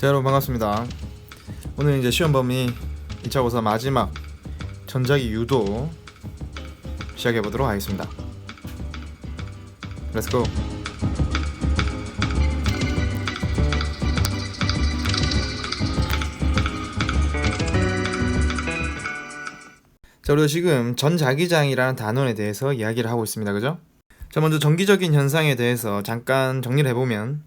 자, 여러분 반갑습니다. 오늘 이제 시험 범위 2차 고사 마지막 전자기 유도 시작해 보도록 하겠습니다. 렛츠고. 자, 우리가 지금 전자기장이라는 단원에 대해서 이야기를 하고 있습니다. 그죠? 자, 먼저 전기적인 현상에 대해서 잠깐 정리를 해보면,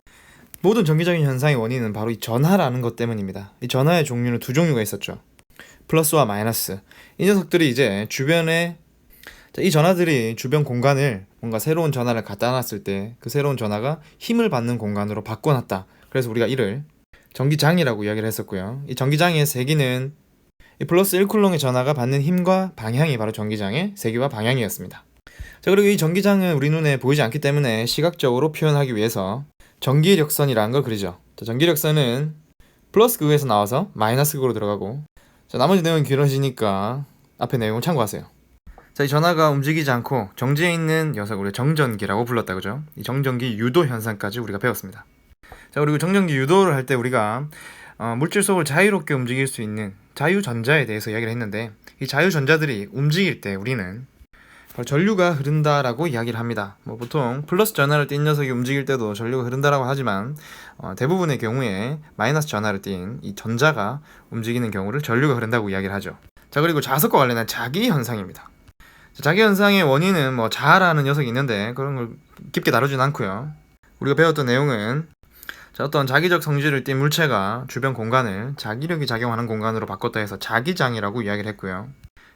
모든 전기적인 현상의 원인은 바로 이 전하라는 것 때문입니다. 이 전하의 종류는 두 종류가 있었죠. 플러스와 마이너스. 이 녀석들이 이제 주변에, 이 전하들이 주변 공간을 뭔가 새로운 전하를 갖다 놨을 때 그 새로운 전하가 힘을 받는 공간으로 바꿔놨다. 그래서 우리가 이를 전기장이라고 이야기를 했었고요. 이 전기장의 세기는 이 플러스 1쿨롱의 전하가 받는 힘과 방향이 바로 전기장의 세기와 방향이었습니다. 자, 그리고 이 전기장은 우리 눈에 보이지 않기 때문에 시각적으로 표현하기 위해서 전기력선이라는 걸 그리죠. 자, 전기력선은 플러스 극에서 나와서 마이너스 극으로 들어가고, 자, 나머지 내용이 길어지니까 앞에 내용을 참고하세요. 자, 이 전하가 움직이지 않고 정지해 있는 녀석을 우리가 정전기라고 불렀다, 그죠? 이 정전기 유도 현상까지 우리가 배웠습니다. 자, 그리고 정전기 유도를 할 때 우리가 물질 속을 자유롭게 움직일 수 있는 자유전자에 대해서 이야기를 했는데, 이 자유전자들이 움직일 때 우리는 바로 전류가 흐른다라고 이야기를 합니다. 보통 플러스 전하를 띤 녀석이 움직일 때도 전류가 흐른다라고 하지만 대부분의 경우에 마이너스 전하를 띤 이 전자가 움직이는 경우를 전류가 흐른다고 이야기를 하죠. 자, 그리고 자석과 관련한 자기 현상입니다. 자기 현상의 원인은 자라는 녀석이 있는데 그런 걸 깊게 다루진 않고요. 우리가 배웠던 내용은 어떤 자기적 성질을 띤 물체가 주변 공간을 자기력이 작용하는 공간으로 바꿨다 해서 자기장이라고 이야기를 했고요.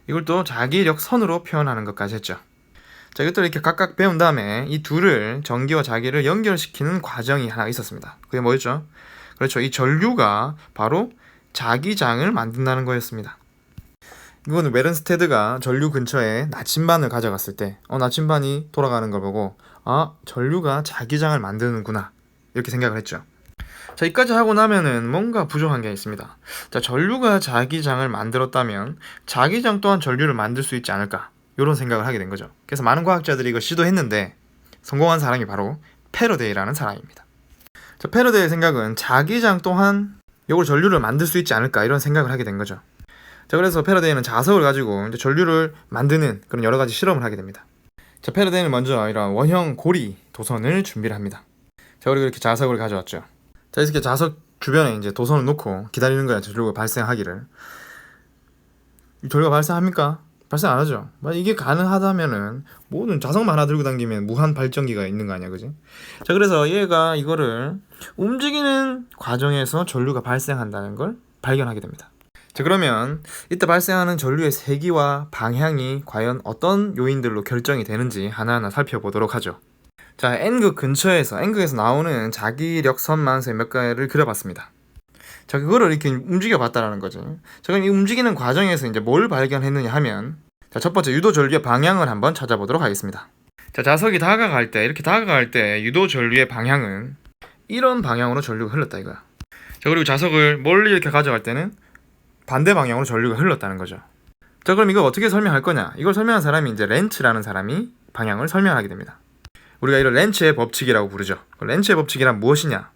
이걸 또 자기력선으로 표현하는 것까지 했죠. 자, 이것들을 이렇게 각각 배운 다음에 이 둘을, 전기와 자기를 연결시키는 과정이 하나 있었습니다. 그게 뭐였죠? 그렇죠. 이 전류가 바로 자기장을 만든다는 거였습니다. 이거는 웨른스테드가 전류 근처에 나침반을 가져갔을 때 나침반이 돌아가는 걸 보고 전류가 자기장을 만드는구나, 이렇게 생각을 했죠. 자, 이까지 하고 나면은 뭔가 부족한 게 있습니다. 자, 전류가 자기장을 만들었다면 자기장 또한 전류를 만들 수 있지 않을까, 이런 생각을 하게 된 거죠. 그래서 많은 과학자들이 이거 시도했는데 성공한 사람이 바로 패러데이라는 사람입니다. 자, 패러데이의 생각은 자기장 또한 이걸 전류를 만들 수 있지 않을까, 이런 생각을 하게 된 거죠. 자, 그래서 패러데이는 자석을 가지고 이제 전류를 만드는 그런 여러 가지 실험을 하게 됩니다. 자, 패러데이는 먼저 이런 원형 고리 도선을 준비를 합니다. 자, 그리고 이렇게 자석을 가져왔죠. 자, 이렇게 자석 주변에 이제 도선을 놓고 기다리는 거야, 전류가 발생하기를. 이 전류가 발생합니까? 발생 안 하죠. 만약 이게 가능하다면은 모든 자석만 하나 들고 다니면 무한 발전기가 있는 거 아니야, 그지? 자, 그래서 얘가 이거를 움직이는 과정에서 전류가 발생한다는 걸 발견하게 됩니다. 자, 그러면 이때 발생하는 전류의 세기와 방향이 과연 어떤 요인들로 결정이 되는지 하나하나 살펴보도록 하죠. 자, N극 근처에서, N극에서 나오는 자기력선만 몇 가지를 그려봤습니다. 자, 그거를 이렇게 움직여 봤다라는 거죠. 자, 그럼 이 움직이는 과정에서 이제 뭘 발견했느냐 하면, 자, 첫 번째 유도 전류의 방향을 한번 찾아보도록 하겠습니다. 자, 자석이 다가갈 때, 이렇게 다가갈 때 유도 전류의 방향은 이런 방향으로 전류가 흘렀다, 이거야. 자, 그리고 자석을 멀리 이렇게 가져갈 때는 반대 방향으로 전류가 흘렀다는 거죠. 자, 그럼 이걸 어떻게 설명할 거냐? 이걸 설명한 사람이 이제 렌츠라는 사람이 방향을 설명하게 됩니다. 우리가 이걸 렌츠의 법칙이라고 부르죠. 렌츠의 법칙이란 무엇이냐?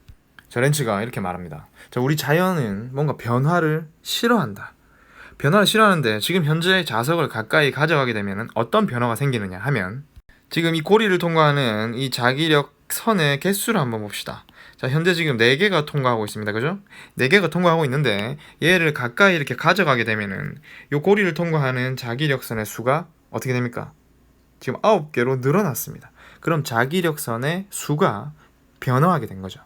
자, 렌츠가 이렇게 말합니다. 자, 우리 자연은 뭔가 변화를 싫어한다. 변화를 싫어하는데 지금 현재 자석을 가까이 가져가게 되면 어떤 변화가 생기느냐 하면, 지금 이 고리를 통과하는 이 자기력 선의 개수를 한번 봅시다. 자, 현재 지금 4개가 통과하고 있습니다. 그죠? 4개가 통과하고 있는데 얘를 가까이 이렇게 가져가게 되면은 이 고리를 통과하는 자기력선의 수가 어떻게 됩니까? 지금 9개로 늘어났습니다. 그럼 자기력선의 수가 변화하게 된 거죠.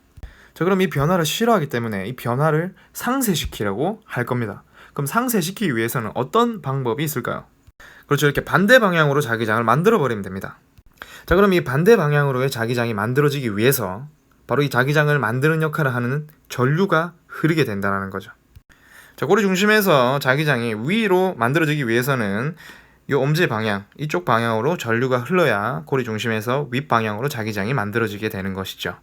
자, 그럼 이 변화를 싫어하기 때문에 이 변화를 상쇄시키려고 할 겁니다. 그럼 상쇄시키기 위해서는 어떤 방법이 있을까요? 그렇죠. 이렇게 반대 방향으로 자기장을 만들어 버리면 됩니다. 자, 그럼 이 반대 방향으로의 자기장이 만들어지기 위해서 바로 이 자기장을 만드는 역할을 하는 전류가 흐르게 된다는 거죠. 자, 고리 중심에서 자기장이 위로 만들어지기 위해서는 이 엄지 방향, 이쪽 방향으로 전류가 흘러야 고리 중심에서 윗방향으로 자기장이 만들어지게 되는 것이죠.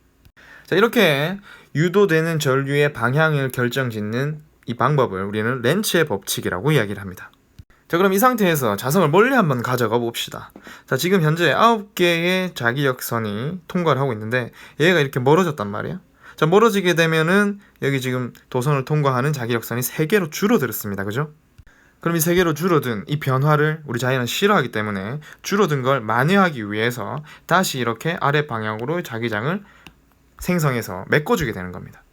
자, 이렇게 유도되는 전류의 방향을 결정짓는 이 방법을 우리는 렌츠의 법칙이라고 이야기를 합니다. 자, 그럼 이 상태에서 자석을 멀리 한번 가져가 봅시다. 자, 지금 현재 9개의 자기력선이 통과를 하고 있는데 얘가 이렇게 멀어졌단 말이에요. 자, 멀어지게 되면은 여기 지금 도선을 통과하는 자기력선이 3개로 줄어들었습니다. 그죠? 그럼 이 3개로 줄어든 이 변화를 우리 자연은 싫어하기 때문에 줄어든 걸 만회하기 위해서 다시 이렇게 아래 방향으로 자기장을 생성해서 메꿔주게 되는 겁니다.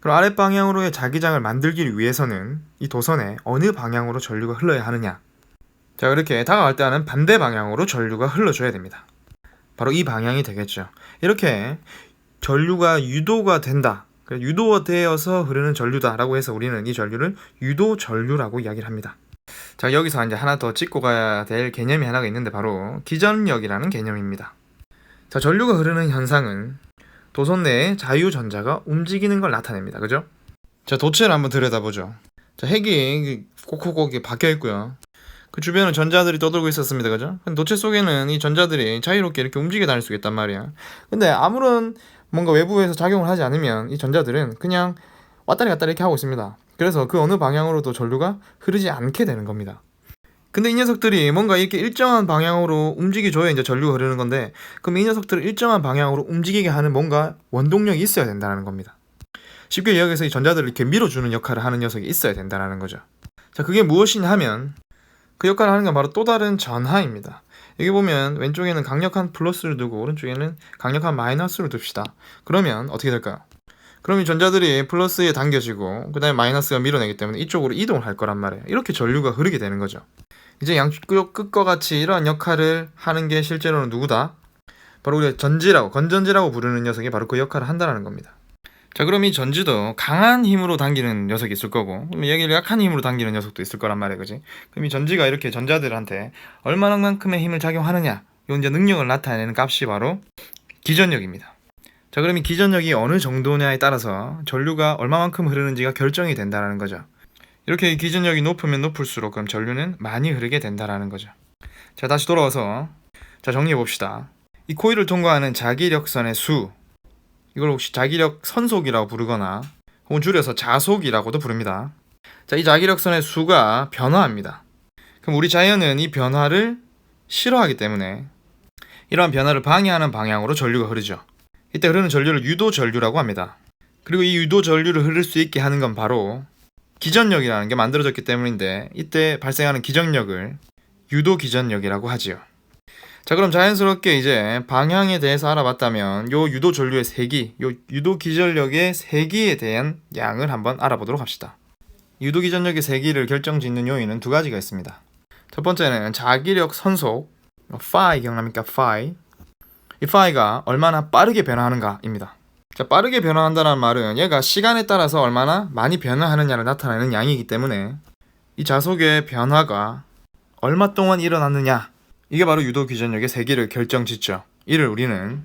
그럼 아래 방향으로의 자기장을 만들기 위해서는 이 도선에 어느 방향으로 전류가 흘러야 하느냐? 자, 이렇게 다가갈 때는 반대 방향으로 전류가 흘러줘야 됩니다. 바로 이 방향이 되겠죠. 이렇게 전류가 유도가 된다. 유도되어서 흐르는 전류다라고 해서 우리는 이 전류를 유도 전류라고 이야기를 합니다. 자, 여기서 이제 하나 더 짚고 가야 될 개념이 하나가 있는데 바로 기전력이라는 개념입니다. 자, 전류가 흐르는 현상은 도선 내에 자유전자가 움직이는 걸 나타냅니다. 그죠? 자, 도체를 한번 들여다보죠. 자, 핵이 꼭꼭꼭 박혀 있고요. 그 주변은 전자들이 떠돌고 있었습니다. 그죠? 근데 도체 속에는 이 전자들이 자유롭게 이렇게 움직여 다닐 수 있단 말이야. 근데 아무런 뭔가 외부에서 작용을 하지 않으면 이 전자들은 그냥 왔다리 갔다리 이렇게 하고 있습니다. 그래서 그 어느 방향으로도 전류가 흐르지 않게 되는 겁니다. 근데 이 녀석들이 뭔가 이렇게 일정한 방향으로 움직여줘야 이제 전류가 흐르는 건데, 그럼 이 녀석들을 일정한 방향으로 움직이게 하는 뭔가 원동력이 있어야 된다는 겁니다. 쉽게 이야기해서 이 전자들을 이렇게 밀어주는 역할을 하는 녀석이 있어야 된다는 거죠. 자, 그게 무엇이냐 하면 그 역할을 하는 건 바로 또 다른 전하입니다. 여기 보면 왼쪽에는 강력한 플러스를 두고 오른쪽에는 강력한 마이너스를 둡시다. 그러면 어떻게 될까요? 그럼 이 전자들이 플러스에 당겨지고 그 다음에 마이너스가 밀어내기 때문에 이쪽으로 이동을 할 거란 말이에요. 이렇게 전류가 흐르게 되는 거죠. 이제 양쪽 끝과 같이 이러한 역할을 하는 게 실제로는 누구다? 바로 우리가 전지라고, 건전지라고 부르는 녀석이 바로 그 역할을 한다는 겁니다. 자, 그럼 이 전지도 강한 힘으로 당기는 녀석이 있을 거고, 그럼 여기를 약한 힘으로 당기는 녀석도 있을 거란 말이에요. 그지? 그럼 이 전지가 이렇게 전자들한테 얼마만큼의 힘을 작용하느냐, 요 이제 능력을 나타내는 값이 바로 기전력입니다. 자, 그럼 이 기전력이 어느 정도냐에 따라서 전류가 얼마만큼 흐르는지가 결정이 된다는 거죠. 이렇게 이 기전력이 높으면 높을수록 그럼 전류는 많이 흐르게 된다는 거죠. 자, 다시 돌아와서 자, 정리해 봅시다. 이 코일을 통과하는 자기력선의 수, 이걸 혹시 자기력 선속이라고 부르거나 혹은 줄여서 자속이라고도 부릅니다. 자, 이 자기력선의 수가 변화합니다. 그럼 우리 자연은 이 변화를 싫어하기 때문에 이러한 변화를 방해하는 방향으로 전류가 흐르죠. 이때 흐르는 전류를 유도 전류라고 합니다. 그리고 이 유도 전류를 흐를 수 있게 하는 건 바로 기전력이라는 게 만들어졌기 때문인데, 이때 발생하는 기전력을 유도 기전력이라고 하지요. 자, 그럼 자연스럽게 이제 방향에 대해서 알아봤다면 요 유도 전류의 세기, 요 유도 기전력의 세기에 대한 양을 한번 알아보도록 합시다. 유도 기전력의 세기를 결정짓는 요인은 두 가지가 있습니다. 첫 번째는 자기력 선속, phi 기억납니까? phi. 이 phi가 얼마나 빠르게 변화하는가입니다. 자, 빠르게 변화한다는 말은 얘가 시간에 따라서 얼마나 많이 변화하느냐를 나타내는 양이기 때문에 이 자속의 변화가 얼마 동안 일어났느냐, 이게 바로 유도 기전력의 세기를 결정짓죠. 이를 우리는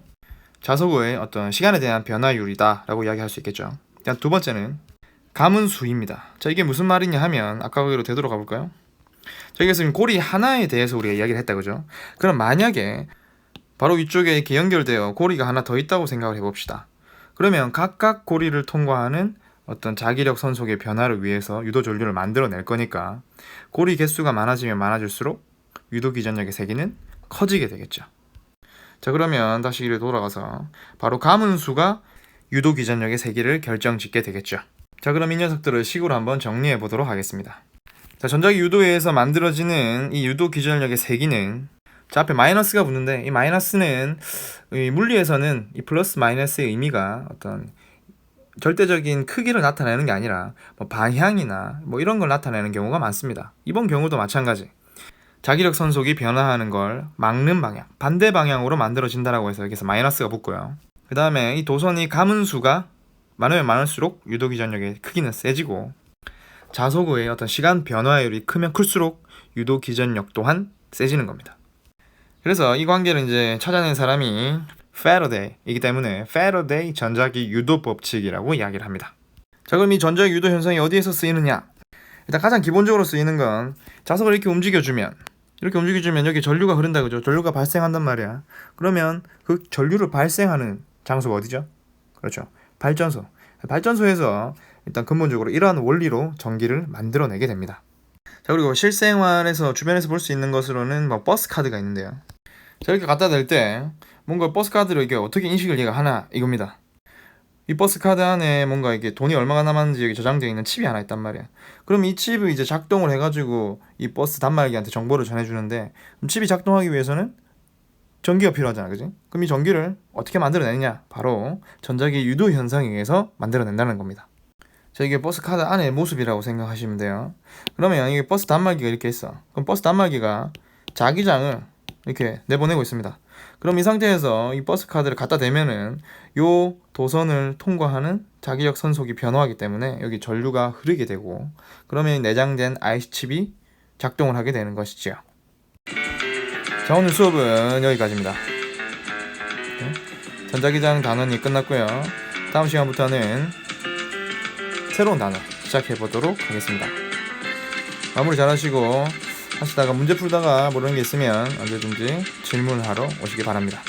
자속의 어떤 시간에 대한 변화율이다 라고 이야기할 수 있겠죠. 두 번째는 가문수입니다. 자, 이게 무슨 말이냐 하면 아까 거기로 되돌아가 볼까요? 저기가 지금 고리 하나에 대해서 우리가 이야기를 했다, 그죠? 그럼 만약에 바로 위쪽에 이렇게 연결되어 고리가 하나 더 있다고 생각을 해봅시다. 그러면 각각 고리를 통과하는 어떤 자기력 선속의 변화를 위해서 유도 전류를 만들어낼 거니까 고리 개수가 많아지면 많아질수록 유도 기전력의 세기는 커지게 되겠죠. 자, 그러면 다시 이를 돌아가서 바로 가문수가 유도 기전력의 세기를 결정짓게 되겠죠. 자, 그럼 이 녀석들을 식으로 한번 정리해 보도록 하겠습니다. 자, 전자기 유도에서 만들어지는 이 유도 기전력의 세기는, 자, 앞에 마이너스가 붙는데 이 마이너스는 이 물리에서는 이 플러스 마이너스의 의미가 어떤 절대적인 크기를 나타내는 게 아니라 뭐 방향이나 뭐 이런 걸 나타내는 경우가 많습니다. 이번 경우도 마찬가지. 자기력 선속이 변화하는 걸 막는 방향, 반대 방향으로 만들어진다라고 해서 여기서 마이너스가 붙고요. 그 다음에 이 도선이 가문수가 많으면 많을수록 유도 기전력의 크기는 세지고, 자속의 어떤 시간 변화율이 크면 클수록 유도 기전력 또한 세지는 겁니다. 그래서 이 관계를 이제 찾아낸 사람이 패러데이이기 때문에 패러데이 전자기 유도 법칙이라고 이야기를 합니다. 자, 그럼 이 전자기 유도 현상이 어디에서 쓰이느냐? 일단 가장 기본적으로 쓰이는 건 자석을 이렇게 움직여주면 여기 전류가 흐른다, 그죠? 전류가 발생한단 말이야. 그러면 그 전류를 발생하는 장소가 어디죠? 그렇죠, 발전소. 발전소에서 일단 근본적으로 이러한 원리로 전기를 만들어내게 됩니다. 자, 그리고 실생활에서 주변에서 볼 수 있는 것으로는 뭐 버스 카드가 있는데요. 자, 이렇게 갖다 댈 때 뭔가 버스 카드를 이게 어떻게 인식을 얘가 하나 이겁니다. 이 버스 카드 안에 뭔가 이게 돈이 얼마가 남았는지 여기 저장되어 있는 칩이 하나 있단 말이야. 그럼 이 칩을 이제 작동을 해가지고 이 버스 단말기한테 정보를 전해주는데, 그럼 칩이 작동하기 위해서는 전기가 필요하잖아, 그지? 그럼 이 전기를 어떻게 만들어내느냐? 바로 전자기 유도 현상에 의해서 만들어낸다는 겁니다. 자, 이게 버스 카드 안의 모습이라고 생각하시면 돼요. 그러면 이게 버스 단말기가 이렇게 있어. 그럼 버스 단말기가 자기장을 이렇게 내보내고 있습니다. 그럼 이 상태에서 이 버스 카드를 갖다 대면은 요 도선을 통과하는 자기력 선속이 변화하기 때문에 여기 전류가 흐르게 되고, 그러면 내장된 IC 칩이 작동을 하게 되는 것이죠. 자, 오늘 수업은 여기까지입니다. 전자기장 단원이 끝났고요. 다음 시간부터는 새로운 단어 시작해 보도록 하겠습니다. 마무리 잘 하시고, 하시다가 문제 풀다가 모르는 게 있으면 언제든지 질문하러 오시기 바랍니다.